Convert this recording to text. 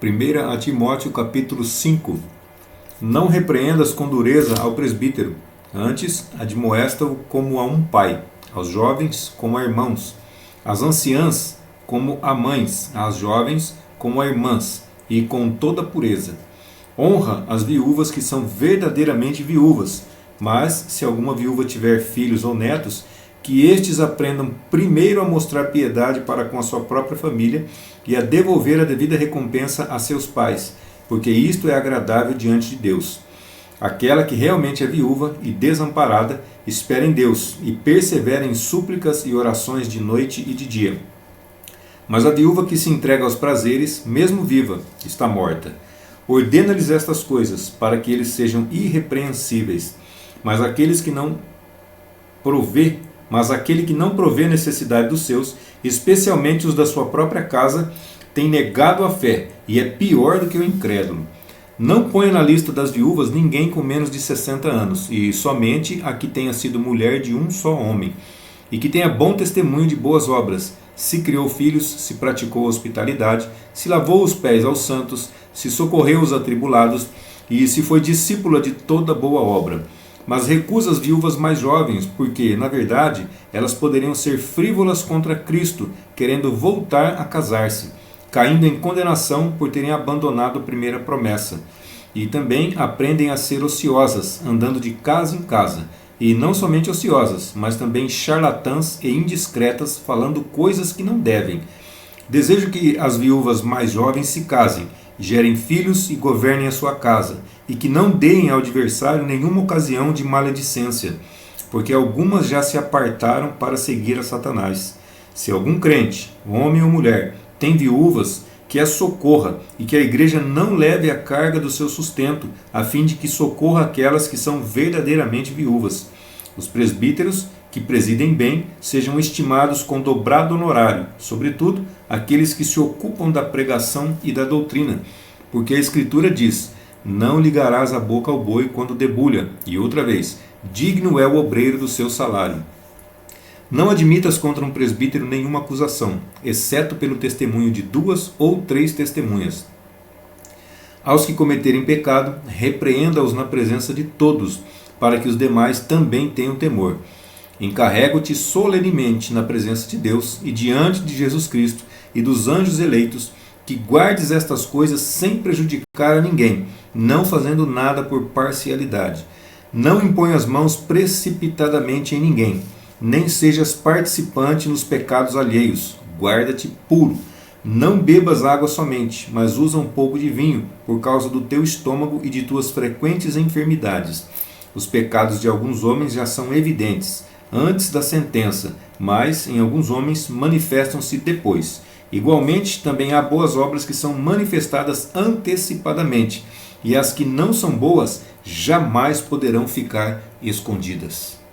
1 Timóteo capítulo 5. Não repreendas com dureza ao presbítero, antes admoesta-o como a um pai, aos jovens como a irmãos, às anciãs como a mães, às jovens como a irmãs, e com toda pureza. Honra as viúvas que são verdadeiramente viúvas, mas se alguma viúva tiver filhos ou netos, que estes aprendam primeiro a mostrar piedade para com a sua própria família e a devolver a devida recompensa a seus pais, porque isto é agradável diante de Deus. Aquela que realmente é viúva e desamparada, espera em Deus e persevera em súplicas e orações de noite e de dia. Mas a viúva que se entrega aos prazeres, mesmo viva, está morta. Ordena-lhes estas coisas, para que eles sejam irrepreensíveis. Mas aquele que não provê necessidade dos seus, especialmente os da sua própria casa, tem negado a fé e é pior do que o incrédulo. Não ponha na lista das viúvas ninguém com menos de 60 anos, e somente a que tenha sido mulher de um só homem, e que tenha bom testemunho de boas obras, se criou filhos, se praticou hospitalidade, se lavou os pés aos santos, se socorreu os atribulados, e se foi discípula de toda boa obra. Mas recusa as viúvas mais jovens, porque, na verdade, elas poderiam ser frívolas contra Cristo, querendo voltar a casar-se, caindo em condenação por terem abandonado a primeira promessa. E também aprendem a ser ociosas, andando de casa em casa, e não somente ociosas, mas também charlatãs e indiscretas, falando coisas que não devem. Desejo que as viúvas mais jovens se casem, gerem filhos e governem a sua casa, e que não deem ao adversário nenhuma ocasião de maledicência, porque algumas já se apartaram para seguir a Satanás. Se algum crente, homem ou mulher, tem viúvas, que as socorra, e que a igreja não leve a carga do seu sustento, a fim de que socorra aquelas que são verdadeiramente viúvas. Os presbíteros, que presidem bem, sejam estimados com dobrado honorário, sobretudo aqueles que se ocupam da pregação e da doutrina, porque a Escritura diz: não ligarás a boca ao boi quando debulha, e outra vez, digno é o obreiro do seu salário. Não admitas contra um presbítero nenhuma acusação, exceto pelo testemunho de 2 ou 3 testemunhas. Aos que cometerem pecado, repreenda-os na presença de todos, para que os demais também tenham temor. Encarrego-te solenemente na presença de Deus e diante de Jesus Cristo e dos anjos eleitos, que guardes estas coisas sem prejudicar a ninguém, não fazendo nada por parcialidade. Não imponha as mãos precipitadamente em ninguém, nem sejas participante nos pecados alheios. Guarda-te puro. Não bebas água somente, mas usa um pouco de vinho, por causa do teu estômago e de tuas frequentes enfermidades. Os pecados de alguns homens já são evidentes, antes da sentença, mas em alguns homens manifestam-se depois. Igualmente, também há boas obras que são manifestadas antecipadamente, e as que não são boas jamais poderão ficar escondidas.